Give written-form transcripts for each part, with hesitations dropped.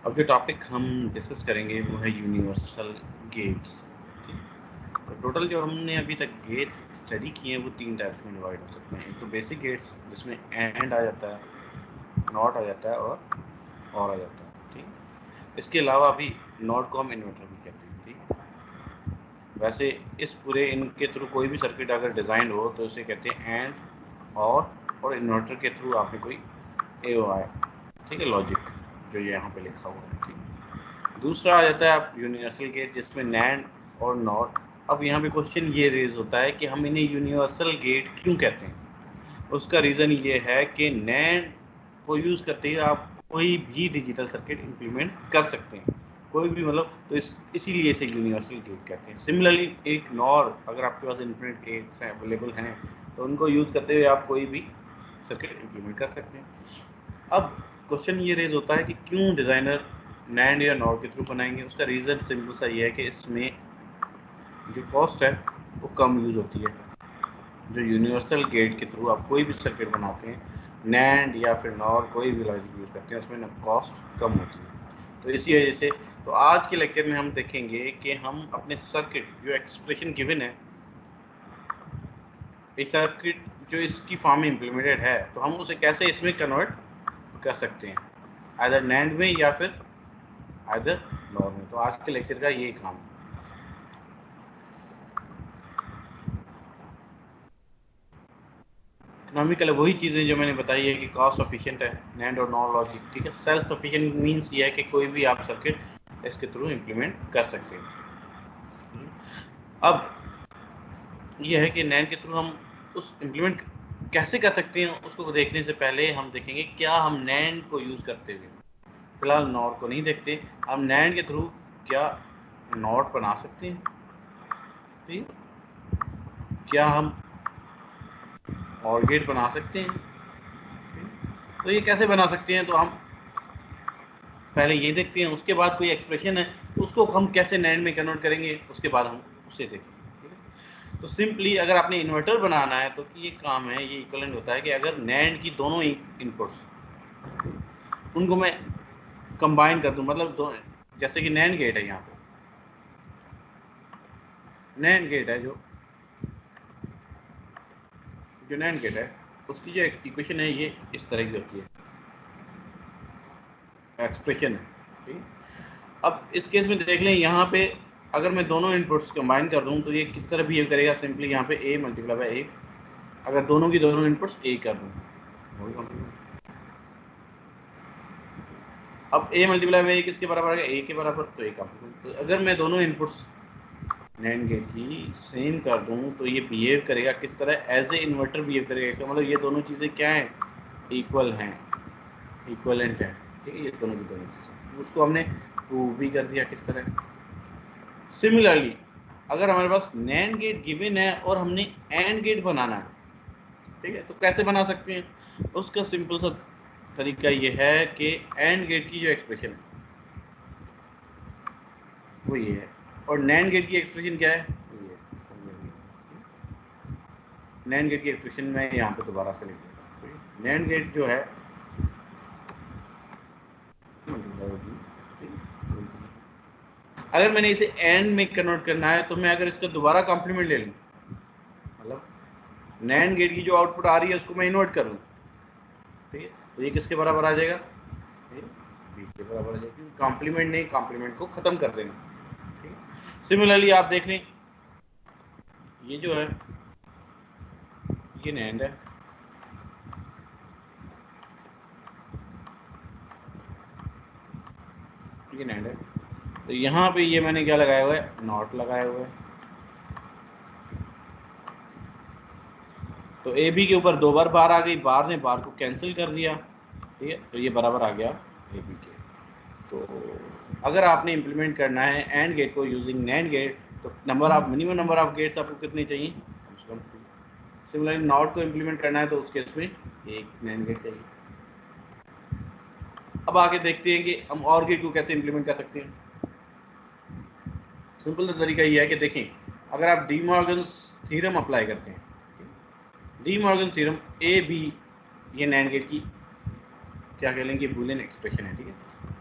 अब जो टॉपिक हम डिस्कस करेंगे वो है यूनिवर्सल गेट्स। तो टोटल जो हमने अभी तक गेट्स स्टडी किए हैं वो 3 टाइप्स में डिवाइड हो सकते हैं। एक तो बेसिक गेट्स जिसमें एंड आ जाता है, नॉट आ जाता है और आ जाता है। ठीक, इसके अलावा अभी नॉट को हम इन्वर्टर भी कहते हैं। ठीक, वैसे इस पूरे इनके थ्रू कोई भी सर्किट अगर डिज़ाइन हो तो इसे कहते हैं एंड और इन्वर्टर के थ्रू आपने कोई AOI, ठीक है, लॉजिक जो यहाँ पे लिखा हुआ है। ठीक, दूसरा आ जाता है आप यूनिवर्सल गेट जिसमें नैंड और नॉट। अब यहाँ पे क्वेश्चन ये रेज होता है कि हम इन्हें यूनिवर्सल गेट क्यों कहते हैं। उसका रीज़न ये है कि नैंड को यूज़ करते हुए आप कोई भी डिजिटल सर्किट इम्प्लीमेंट कर सकते हैं, कोई भी, मतलब तो इसीलिए इसे यूनिवर्सल गेट कहते हैं। सिमिलरली एक नॉर, अगर आपके पास इन्फिनिट गेट्स हैं अवेलेबल हैं तो उनको यूज़ करते हुए आप कोई भी सर्किट इम्प्लीमेंट कर सकते हैं। अब क्वेश्चन ये रेज होता है कि क्यों डिज़ाइनर नैंड या नॉर के थ्रू बनाएंगे। उसका रीज़न सिंपल सा ये है कि इसमें जो कॉस्ट है वो कम यूज़ होती है। जो यूनिवर्सल गेट के थ्रू आप कोई भी सर्किट बनाते हैं, नैंड या फिर नॉर कोई भी लॉजिक यूज़ करते हैं, उसमें ना कॉस्ट कम होती है। तो इसी वजह से तो आज के लेक्चर में हम देखेंगे कि हम अपने सर्किट जो एक्सप्रेशन गिवन है, इस सर्किट जो इसकी फॉर्म में इम्प्लीमेंटेड है, तो हम उसे कैसे इसमें कन्वर्ट कर सकते हैं, आइदर नैंड में या फिर आइदर नॉर में। तो आज के लेक्चर का यही काम है। इकोनॉमिकल वही चीज़ें जो मैंने बताई है कि कॉस्ट एफिशिएंट है नैंड और नॉर लॉजिक। ठीक है, सेल्फ सफिशिएंट मीन्स ये है कि कोई भी आप सर्किट इसके थ्रू इम्प्लीमेंट कर सकते हैं। अब यह है कि नैंड के थ्रू हम उस इम्प्लीमेंट कैसे कर सकते हैं, उसको देखने से पहले हम देखेंगे क्या हम नैंड को यूज़ करते हुए, फिलहाल नॉर को नहीं देखते, हम नैंड के थ्रू क्या नॉट बना सकते हैं। ठीक, क्या हम और गेट बना सकते हैं। तो ये कैसे बना सकते हैं, तो हम पहले ये देखते हैं, उसके बाद कोई एक्सप्रेशन है उसको हम कैसे नैंड में कन्वर्ट करेंगे, उसके बाद हम उसे देखेंगे। तो सिंपली अगर आपने इन्वर्टर बनाना है तो ये काम है, ये इक्विवेलेंट होता है कि अगर नैंड की दोनों इनपुट्स उनको मैं कंबाइन कर दूं, मतलब दो, जैसे कि नैंड गेट है, यहाँ पे नैंड गेट है, जो नैंड गेट है उसकी जो इक्वेशन है ये इस तरह की होती है, एक्सप्रेशन है। ठीक, अब इस केस में देख लें, यहाँ पे अगर मैं दोनों इनपुट्स कंबाइन कर दूं तो ये किस तरह बिहेव करेगा। सिंपली यहाँ पे a मल्टीप्लाई बाई a, अगर दोनों की दोनों इनपुट्स a कर दूं, अब a मल्टीप्लाई बाई a किसके बराबर है, a के बराबर, तो a कॉम्प्लीमेंट। तो अगर मैं दोनों इनपुट्स नैंड गेट की सेम कर दूं तो ये बिहेव करेगा किस तरह, एज ए इन्वर्टर बिहेव करेगा। इसका मतलब ये दोनों चीज़ें क्या हैं, इक्वल हैं, इक्वलेंट है। ठीक है, ये दोनों की दोनों चीज़ें, उसको हमने प्रूव भी कर दिया किस तरह। सिमिलरली अगर हमारे पास नैंड गेट गिवन है और हमने एंड गेट बनाना है, ठीक है, तो कैसे बना सकते हैं। उसका सिंपल सा तरीका ये है कि एंड गेट की जो एक्सप्रेशन है वो ये है, और नैंड गेट की एक्सप्रेशन क्या है, ये है। नैंड गेट की एक्सप्रेशन में यहाँ पे दोबारा से लिख देता हूँ। नैंड गेट जो है, अगर मैंने इसे एंड में कन्वर्ट करना है तो मैं अगर इसका दोबारा कॉम्प्लीमेंट ले लूँ, मतलब नैंड गेट की जो आउटपुट आ रही है उसको मैं इन्वर्ट कर लूँ, ठीक है, तो ये किसके बराबर आ जाएगा, ये बी के बराबर आ जाएगा। कॉम्प्लीमेंट नहीं, कॉम्प्लीमेंट को खत्म कर देना। ठीक है, सिमिलरली आप देख लें, ये जो है ये नैंड है, ये नैंड है, तो यहाँ पे ये मैंने क्या लगाया हुआ है, नॉट लगाया हुआ है। तो ए बी के ऊपर 2 बार बार आ गई, बार ने बार को कैंसिल कर दिया, ठीक है, तो ये बराबर आ गया ए बी के। तो अगर आपने इम्प्लीमेंट करना है एंड गेट को यूजिंग नैंड गेट, तो मिनिमम नंबर ऑफ गेट्स आपको कितने चाहिए, कम से कम 2। सिमिलरली नॉट को इम्प्लीमेंट करना है तो उस केस में एक नैंड गेट चाहिए। अब आगे देखते हैं कि हम और गेट को कैसे इम्प्लीमेंट कर सकते हैं। सिंपल सा तरीका ये है कि देखें, अगर आप डी मॉर्गन्स थ्योरम अप्लाई करते हैं, De Morgan theorem A B, ये नैंड गेट की क्या कह लेंगे, बूलियन एक्सप्रेशन है। ठीक है,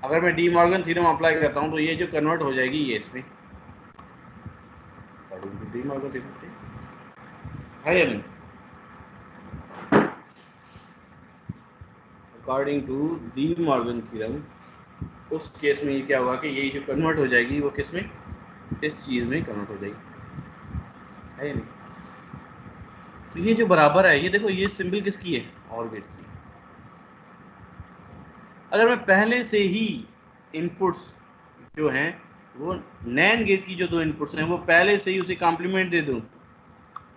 अगर मैं डी मॉर्गन थ्योरम अप्लाई करता हूँ तो ये जो कन्वर्ट हो जाएगी ये इसमें डी मॉर्गन थ्योरम है या नहीं। According to De Morgan theorem उस केस में ये क्या होगा कि ये जो कन्वर्ट हो जाएगी वो किस में, इस चीज में कन्वर्ट हो जाएगी, है या नहीं। तो ये जो बराबर है, ये देखो ये सिंबल किसकी है, और गेट की। अगर मैं पहले से ही इनपुट्स जो हैं वो नैंड गेट की जो दो इनपुट्स हैं वो पहले से ही उसे कॉम्प्लीमेंट दे दूं,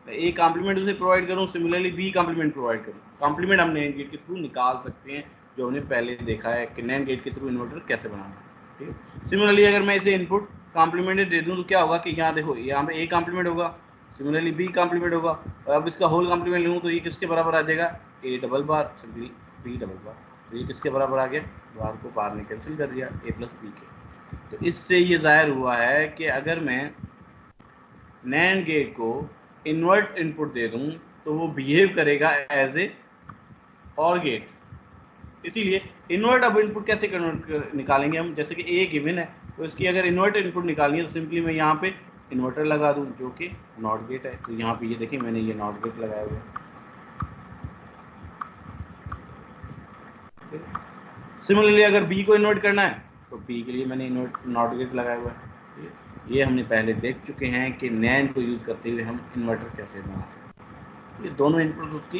ए कॉम्प्लीमेंट उसे प्रोवाइड करूं, सिमिलरली बी कॉम्प्लीमेंट प्रोवाइड करूं। कॉम्प्लीमेंट हम नैंड गेट के थ्रू निकाल सकते हैं, जो हमने पहले देखा है कि नैंड गेट के थ्रू इन्वर्टर कैसे बनाना है, ठीक है। सिमिलरली अगर मैं इसे इनपुट कॉम्प्लीमेंट दे दूं तो क्या होगा कि यहाँ देखो यहाँ पे ए कॉम्प्लीमेंट होगा, सिमिलरली बी कॉम्प्लीमेंट होगा, और अब इसका होल कॉम्प्लीमेंट लूँ तो ये किसके बराबर आ जाएगा, A double bar simply B double bar. तो ये किसके बराबर आ गया, बार को बार ने कैंसिल कर दिया, ए प्लस बी के। तो इससे ये जाहिर हुआ है कि अगर मैं नैंड गेट को इन्वर्ट इनपुट दे दूं तो वो बिहेव करेगा एज ए और गेट। इसीलिए इन्वर्ट अब इनपुट कैसे कन्वर्ट निकालेंगे हम, जैसे कि ए गिवन है तो इसकी अगर इन्वर्ट इनपुट निकालनी है तो सिंपली मैं यहाँ पे इन्वर्टर लगा दूं जो कि नॉट गेट है। तो यहाँ पे ये देखिए मैंने ये नॉट गेट लगाया हुआ है। सिमिलरली अगर बी को इन्वर्ट करना है तो बी के लिए मैंने इन्वर्ट नॉट गेट लगाया हुआ है। ये हमने पहले देख चुके हैं कि नैंड को यूज़ करते हुए हम इन्वर्टर कैसे बना सकते हैं। ये दोनों इनपुट उसकी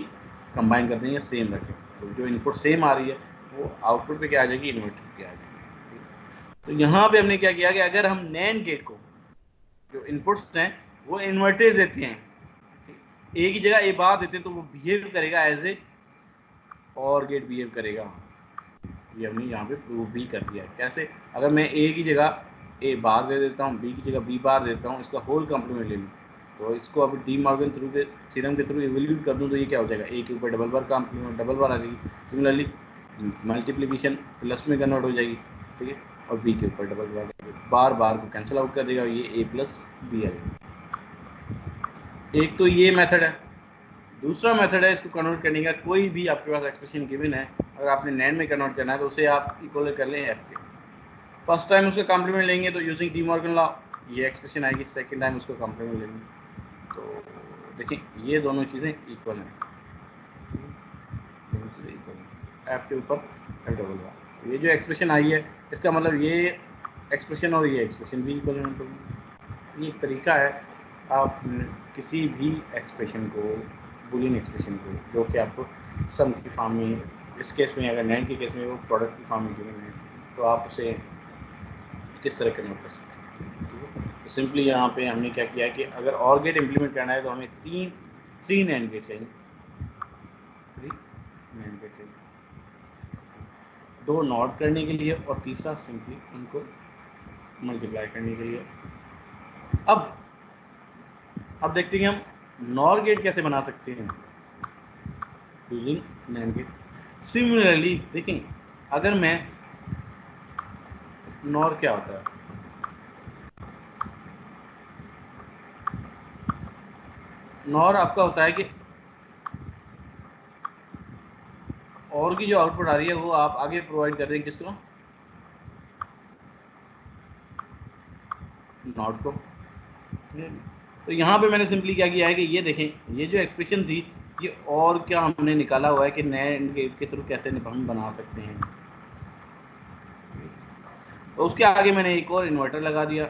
कंबाइन कर देंगे, सेम रखें, तो जो इनपुट सेम आ रही है वो आउटपुट पे क्या आ जाएगी, इन्वर्टर पे आ जाएगी। तो यहाँ पे हमने क्या किया कि अगर हम नैंड गेट को जो इनपुट्स हैं वो इन्वर्टेड देते हैं, ए की जगह ए बार देते हैं तो वो बिहेव करेगा एज ए और गेट बिहेव करेगा। ये हमने यहाँ पे प्रूव भी कर दिया है। कैसे, अगर मैं ए की जगह ए बार दे देता हूँ, बी की जगह बी बार देता हूँ, इसका होल कॉम्प्लीमेंट ले लूँ तो इसको अब डी मॉर्गन थ्रू के थ्योरम के थ्रू इवैल्यूएट कर दूँ तो ये क्या हो जाएगा, ए के ऊपर डबल बार कॉम्प्लीमेंट डबल बार आ जाएगी। सिमिलरली मल्टीप्लिकेशन प्लस में कन्वर्ट हो जाएगी, ठीक है, और बी के ऊपर डबल बार बार बार को कैंसिल आउट कर देगा, ये ए प्लस बी आ जाएगा। एक तो ये मेथड है। दूसरा मेथड है इसको कन्वर्ट करने का, कोई भी आपके पास एक्सप्रेशन गिवन है अगर आपने नैंड में कन्वर्ट करना है तो उसे आप इक्वल कर लें एफ के। फर्स्ट टाइम उसका कॉम्प्लीमेंट लेंगे तो यूजिंग डी मॉर्गन लॉ ये एक्सप्रेशन आएगी, सेकंड टाइम उसको कॉम्प्लीमेंट लेंगे तो देखिए ये दोनों चीज़ें इक्वल हैं, दोनों चीज़ें इक्वल हैं, एफ के ऊपर एफ डबल बार। ये जो एक्सप्रेशन आई है इसका मतलब ये एक्सप्रेशन और ये एक्सप्रेशन भी इक्वल है। ये एक तरीका है आप किसी भी एक्सप्रेशन को, बुलियन एक्सप्रेशन को, जो कि आपको सम की फॉर्म में, इस केस में अगर नैंड के केस में वो प्रोडक्ट की फॉर्म में गिवन है तो आप उसे किस तरह कन्वर्ट कर सकते हैं। तो सिंपली यहाँ पे हमने क्या किया कि अगर और गेट इम्प्लीमेंट करना है तो हमें थ्री नैंड गेट चाहिए, थ्री नैंड गेट चाहिए, दो नॉट करने के लिए और तीसरा सिंपली उनको मल्टीप्लाई करने के लिए। अब देखते हैं हम नॉर गेट कैसे बना सकते हैं यूजिंग नैंड गेट। सिमिलरली देखें, अगर मैं नॉर क्या होता है, नॉर आपका होता है कि और की जो आउटपुट आ रही है वो आप आगे प्रोवाइड कर देंगे किसको, नॉट को। तो यहाँ पे मैंने सिंपली क्या किया है कि ये देखें, ये जो एक्सप्रेशन थी ये और क्या हमने निकाला हुआ है कि नैंड गेट के थ्रू कैसे हम बना सकते हैं। तो उसके आगे मैंने एक और इन्वर्टर लगा दिया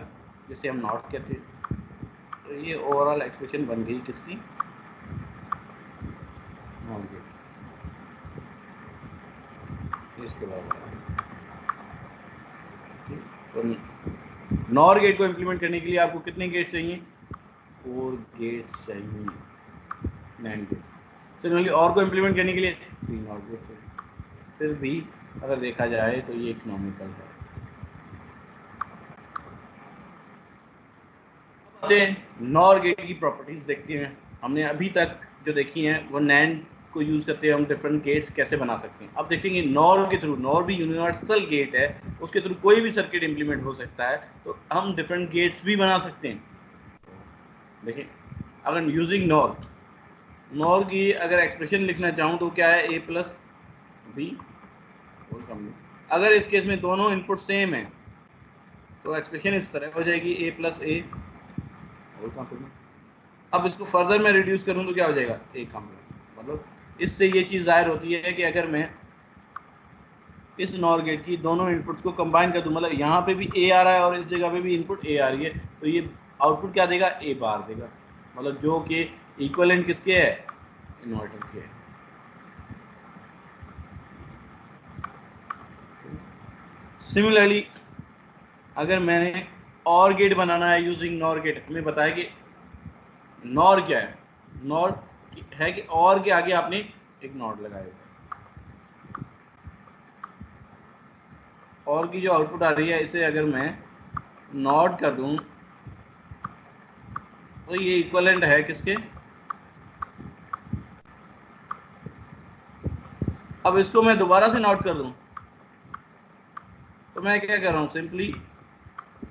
जिसे हम नॉट कहते हैं। तो ये ओवरऑल एक्सप्रेशन बन गई किसकी, नॉट गेट, इसके बराबर। तो नॉर गेट को इम्प्लीमेंट करने के लिए आपको कितने गेट्स चाहिए, 4 गेट्स चाहिए नैंड गेट्स। सिमिलरली और को इम्प्लीमेंट करने के लिए 3 नॉर गेट्स चाहिए। फिर भी अगर देखा जाए तो ये इकोनॉमिकल है। नॉर गेट की प्रॉपर्टीज देखते हैं। हमने अभी तक जो देखी हैं वो नैंड को यूज करते हैं हम डिफरेंट गेट्स कैसे बना सकते हैं। अब देखेंगे नॉर के थ्रू, नॉर भी यूनिवर्सल गेट है, उसके थ्रू कोई भी सर्किट इंप्लीमेंट हो सकता है, तो हम डिफरेंट गेट्स भी बना सकते हैं। देखिए अगर यूजिंग नॉर, नॉर की अगर एक्सप्रेशन लिखना चाहूँ तो क्या है, ए प्लस बी होल कॉम्प्लीमेंट, अगर इस केस में दोनों इनपुट सेम है तो एक्सप्रेशन इस तरह हो जाएगी a plus A whole complement. अब इसको फर्दर मैं रिड्यूस करूं तो क्या हो जाएगा a कॉम्प्लीमेंट। मतलब इससे ये चीज़ जाहिर होती है कि अगर मैं इस नॉर गेट की दोनों इनपुट्स को कंबाइन कर दूं, मतलब यहाँ पे भी a आ रहा है और इस जगह पे भी इनपुट a आ रही है, तो ये आउटपुट क्या देगा a बार देगा, मतलब जो कि इक्विवेलेंट किसके है इन्वर्टर के है। सिमिलरली अगर मैंने और गेट बनाना है यूजिंग नॉर गेट, हमें बताया कि नॉर क्या है, नॉर है कि और के आगे आपने एक नॉट लगाया, और की जो आउटपुट आ रही है इसे अगर मैं नॉट कर दूं तो ये इक्विवेलेंट है किसके। अब इसको मैं दोबारा से नॉट कर दूं तो मैं क्या कर रहा हूं, सिंपली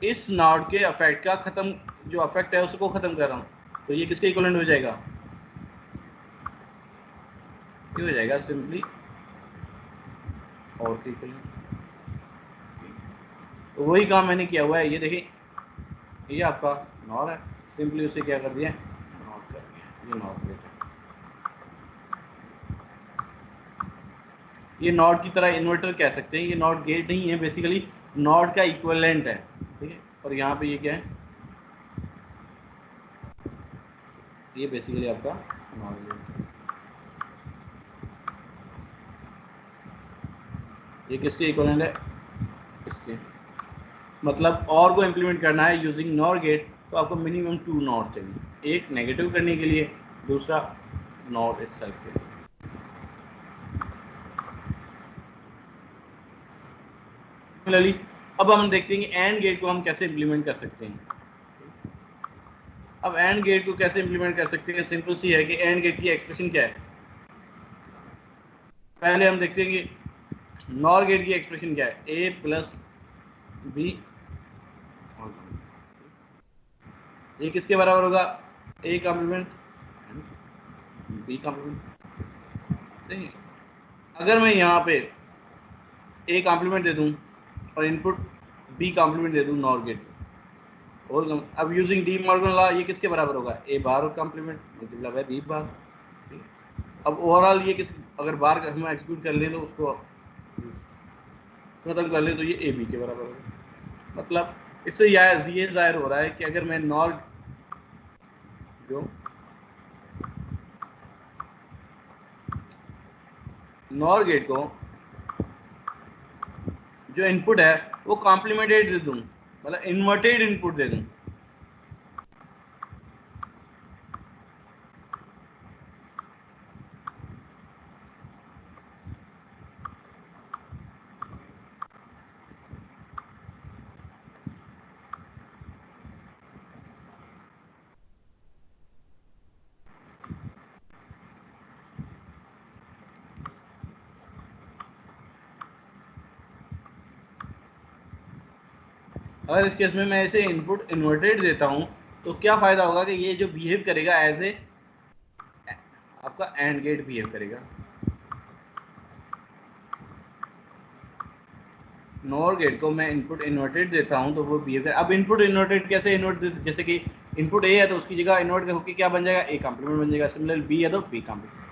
इस नॉट के अफेक्ट का खत्म, जो अफेक्ट है उसको खत्म कर रहा हूं, तो ये किसके इक्विवेलेंट हो जाएगा, ये हो जाएगा सिंपली और के इक्विवेलेंट। तो वही काम मैंने किया हुआ है, ये देखिए ये आपका नॉर है, सिंपली उसे क्या कर दिया नॉट कर दिया, ये नॉट गेट है। ये नॉट की तरह इन्वर्टर कह सकते हैं, ये नॉट गेट नहीं है, बेसिकली नॉट का इक्विवेलेंट है, ठीक है। और यहाँ पे ये क्या है, ये बेसिकली आपका नॉट गेट है। ये किसके इक्विवेलेंट है, इसके। मतलब और को इम्प्लीमेंट करना है यूजिंग नॉर गेट तो आपको मिनिमम 2 नॉट चाहिए, एक नेगेटिव करने के लिए, दूसरा नॉट इटसेल्फ के लिए। सिमिलरली अब हम देखते हैं कि एंड गेट को हम कैसे इम्प्लीमेंट कर सकते हैं। अब एंड गेट को कैसे इम्प्लीमेंट कर सकते हैं, सिंपल सी है कि एंड गेट की एक्सप्रेशन क्या है। पहले हम देखते हैं कि नॉर गेट की एक्सप्रेशन क्या है, a प्लस बी, ये किसके बराबर होगा, a कॉम्प्लीमेंट b कॉम्प्लीमेंट। देखिए अगर मैं यहाँ पे a कॉम्प्लीमेंट दे दूँ और इनपुट b कॉम्प्लीमेंट दे दूँ नॉर गेट, और अब यूजिंग डी मॉर्गन लॉ ये किसके बराबर होगा, a bar complement multiply by b bar. अब ओवरऑल ये किस, अगर बार हम एक्सक्यूट कर लें तो उसको खत्म कर लें तो ये ए बी के बराबर होगा। मतलब इससे ये जाहिर हो रहा है कि अगर मैं नॉर गेट को जो इनपुट है वो कॉम्प्लीमेंटेड दे दूं, मतलब इन्वर्टेड इनपुट दे दूं, अगर इस केस में मैं इसे इनपुट इन्वर्टेड देता हूं तो क्या फायदा होगा कि ये जो बिहेव करेगा एज ए आपका एंड गेट बिहेव करेगा। नॉर गेट को मैं इनपुट इन्वर्टेड देता हूं तो वो बिहेव करेगा। अब इनपुट इन्वर्टेड कैसे इन्वर्ट देते, जैसे कि इनपुट ए है तो उसकी जगह इन्वर्ट होकर क्या बन जाएगा, ए कॉम्प्लीमेंट बन जाएगा, सिमिलर बी है तो बी कॉम्प्लीमेंट।